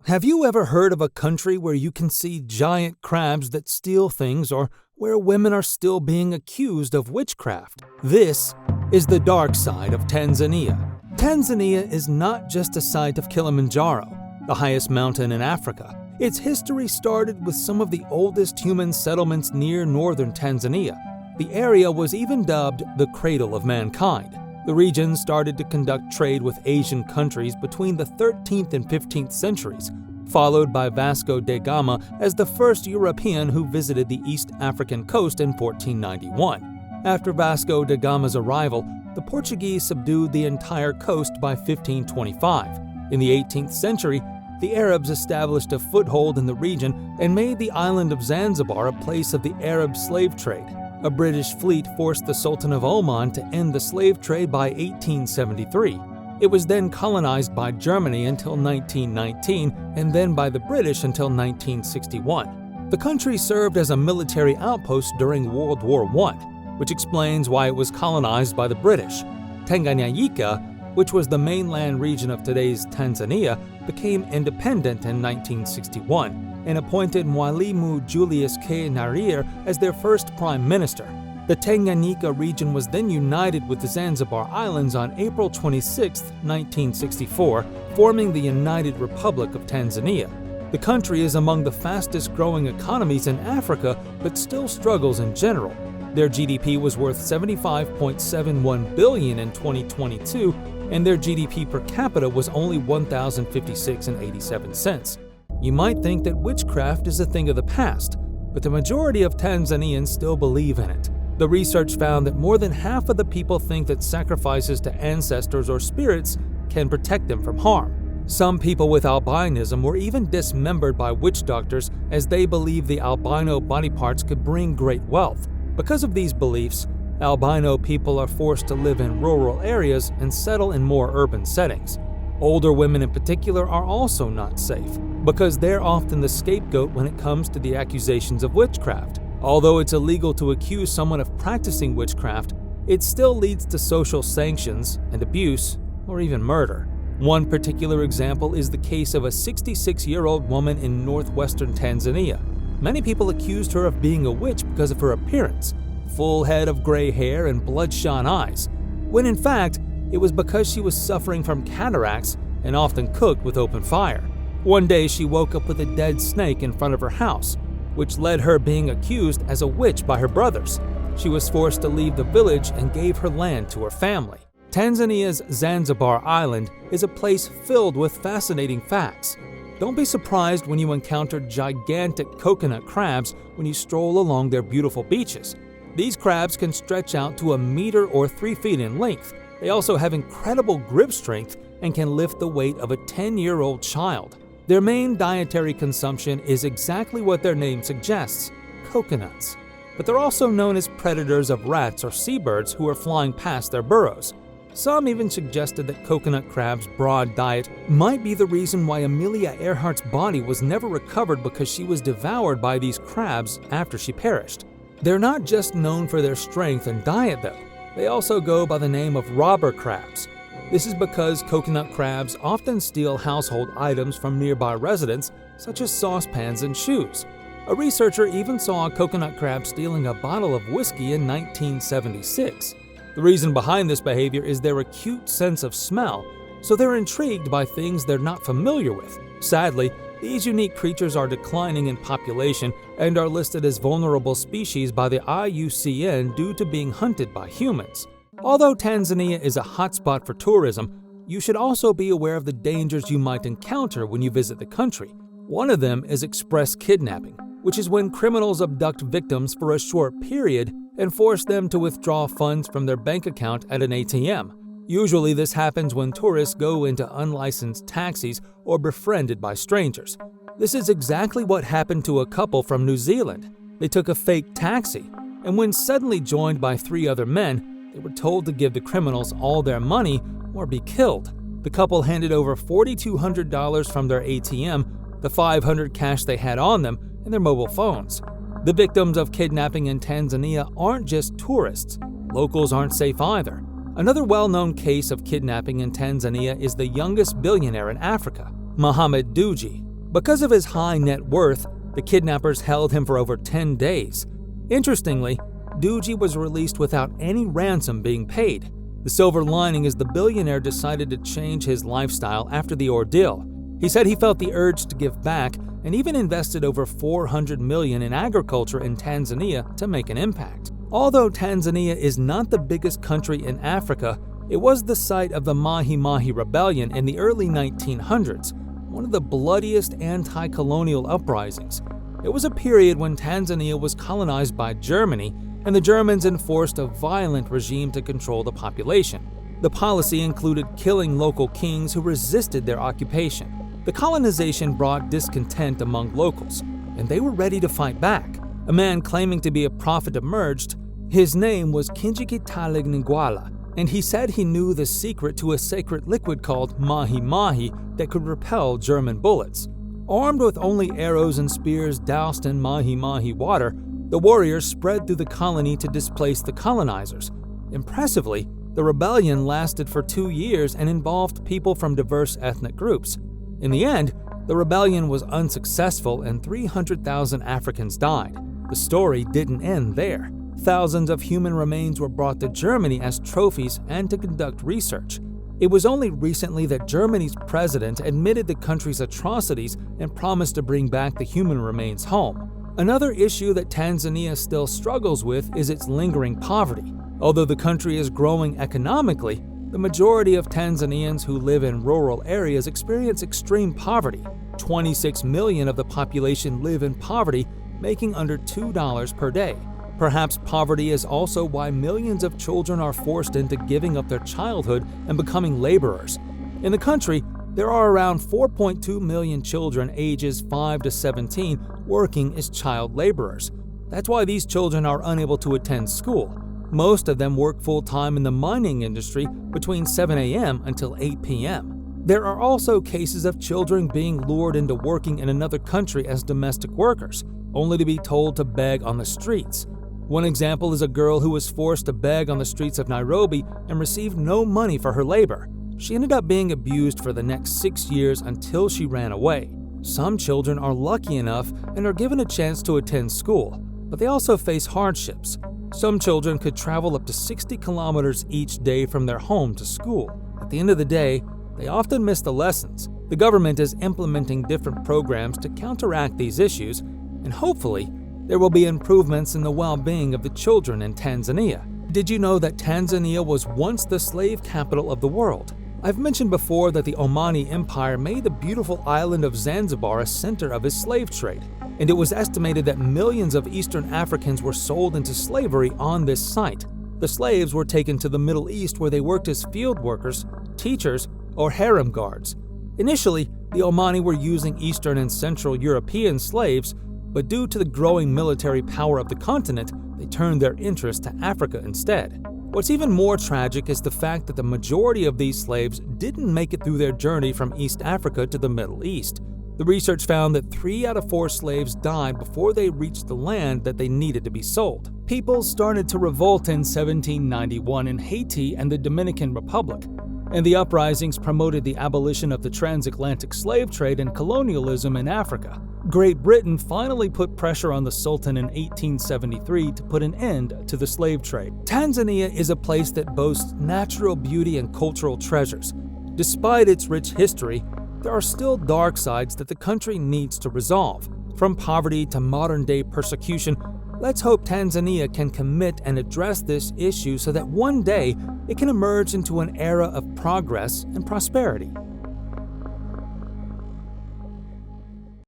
Have you ever heard of a country where you can see giant crabs that steal things, or where women are still being accused of witchcraft? This is the dark side of Tanzania. Tanzania is not just a site of Kilimanjaro, the highest mountain in Africa. Its history started with some of the oldest human settlements near northern Tanzania. The area was even dubbed the cradle of mankind. The region started to conduct trade with Asian countries between the 13th and 15th centuries, followed by Vasco da Gama as the first European who visited the East African coast in 1491. After Vasco da Gama's arrival, the Portuguese subdued the entire coast by 1525. In the 18th century, the Arabs established a foothold in the region and made the island of Zanzibar a place of the Arab slave trade. A British fleet forced the Sultan of Oman to end the slave trade by 1873. It was then colonized by Germany until 1919 and then by the British until 1961. The country served as a military outpost during World War I, which explains why it was colonized by the British. Tanganyika, which was the mainland region of today's Tanzania, became independent in 1961 and appointed Mwalimu Julius K. Nyerere as their first prime minister. The Tanganyika region was then united with the Zanzibar Islands on April 26, 1964, forming the United Republic of Tanzania. The country is among the fastest-growing economies in Africa, but still struggles in general. Their GDP was worth $75.71 billion in 2022, and their GDP per capita was only $1,056.87. You might think that witchcraft is a thing of the past, but the majority of Tanzanians still believe in it. The research found that more than half of the people think that sacrifices to ancestors or spirits can protect them from harm. Some people with albinism were even dismembered by witch doctors as they believed the albino body parts could bring great wealth. Because of these beliefs, albino people are forced to live in rural areas and settle in more urban settings. Older women in particular are also not safe, because they're often the scapegoat when it comes to the accusations of witchcraft. Although it's illegal to accuse someone of practicing witchcraft, it still leads to social sanctions and abuse, or even murder. One particular example is the case of a 66-year-old woman in northwestern Tanzania. Many people accused her of being a witch because of her appearance, full head of gray hair and bloodshot eyes, when in fact, it was because she was suffering from cataracts and often cooked with open fire. One day, she woke up with a dead snake in front of her house, which led her being accused as a witch by her brothers. She was forced to leave the village and gave her land to her family. Tanzania's Zanzibar Island is a place filled with fascinating facts. Don't be surprised when you encounter gigantic coconut crabs when you stroll along their beautiful beaches. These crabs can stretch out to 1 meter or 3 feet in length. They also have incredible grip strength and can lift the weight of a 10-year-old child. Their main dietary consumption is exactly what their name suggests, coconuts. But they're also known as predators of rats or seabirds who are flying past their burrows. Some even suggested that coconut crabs' broad diet might be the reason why Amelia Earhart's body was never recovered, because she was devoured by these crabs after she perished. They're not just known for their strength and diet though. They also go by the name of robber crabs. This is because coconut crabs often steal household items from nearby residents, such as saucepans and shoes. A researcher even saw a coconut crab stealing a bottle of whiskey in 1976. The reason behind this behavior is their acute sense of smell, so they're intrigued by things they're not familiar with. Sadly, these unique creatures are declining in population and are listed as vulnerable species by the IUCN due to being hunted by humans. Although Tanzania is a hotspot for tourism, you should also be aware of the dangers you might encounter when you visit the country. One of them is express kidnapping, which is when criminals abduct victims for a short period and force them to withdraw funds from their bank account at an ATM. Usually this happens when tourists go into unlicensed taxis or befriended by strangers. This is exactly what happened to a couple from New Zealand. They took a fake taxi, and when suddenly joined by 3 other men, they were told to give the criminals all their money or be killed. The couple handed over $4,200 from their ATM, the $500 cash they had on them, and their mobile phones. The victims of kidnapping in Tanzania aren't just tourists. Locals aren't safe either. Another well-known case of kidnapping in Tanzania is the youngest billionaire in Africa, Mohammed Dewji. Because of his high net worth, the kidnappers held him for over 10 days. Interestingly, Dewji was released without any ransom being paid. The silver lining is the billionaire decided to change his lifestyle after the ordeal. He said he felt the urge to give back and even invested over $400 million in agriculture in Tanzania to make an impact. Although Tanzania is not the biggest country in Africa, it was the site of the Mahi rebellion in the early 1900s, one of the bloodiest anti-colonial uprisings. It was a period when Tanzania was colonized by Germany, and the Germans enforced a violent regime to control the population. The policy included killing local kings who resisted their occupation. The colonization brought discontent among locals, and they were ready to fight back. A man claiming to be a prophet emerged. His name was Kinjekitile Ngwala, and he said he knew the secret to a sacred liquid called Mahi that could repel German bullets. Armed with only arrows and spears doused in Mahi water, the warriors spread through the colony to displace the colonizers. Impressively, the rebellion lasted for 2 years and involved people from diverse ethnic groups. In the end, the rebellion was unsuccessful and 300,000 Africans died. The story didn't end there. Thousands of human remains were brought to Germany as trophies and to conduct research. It was only recently that Germany's president admitted the country's atrocities and promised to bring back the human remains home. Another issue that Tanzania still struggles with is its lingering poverty. Although the country is growing economically, the majority of Tanzanians who live in rural areas experience extreme poverty. 26 million of the population live in poverty, making under $2 per day. Perhaps poverty is also why millions of children are forced into giving up their childhood and becoming laborers. In the country, there are around 4.2 million children ages 5 to 17 working as child laborers. That's why these children are unable to attend school. Most of them work full-time in the mining industry between 7 a.m. until 8 p.m. There are also cases of children being lured into working in another country as domestic workers, only to be told to beg on the streets. One example is a girl who was forced to beg on the streets of Nairobi and received no money for her labor. She ended up being abused for the next 6 years until she ran away. Some children are lucky enough and are given a chance to attend school, but they also face hardships. Some children could travel up to 60 kilometers each day from their home to school. At the end of the day, they often miss the lessons. The government is implementing different programs to counteract these issues, and hopefully, there will be improvements in the well-being of the children in Tanzania. Did you know that Tanzania was once the slave capital of the world? I've mentioned before that the Omani Empire made the beautiful island of Zanzibar a center of his slave trade, and it was estimated that millions of Eastern Africans were sold into slavery on this site. The slaves were taken to the Middle East where they worked as field workers, teachers, or harem guards. Initially, the Omani were using Eastern and Central European slaves, but due to the growing military power of the continent, they turned their interest to Africa instead. What's even more tragic is the fact that the majority of these slaves didn't make it through their journey from East Africa to the Middle East. The research found that 3 out of 4 slaves died before they reached the land that they needed to be sold. People started to revolt in 1791 in Haiti and the Dominican Republic, and the uprisings promoted the abolition of the transatlantic slave trade and colonialism in Africa. Great Britain finally put pressure on the Sultan in 1873 to put an end to the slave trade. Tanzania is a place that boasts natural beauty and cultural treasures. Despite its rich history, there are still dark sides that the country needs to resolve. From poverty to modern-day persecution, let's hope Tanzania can commit and address this issue so that one day it can emerge into an era of progress and prosperity.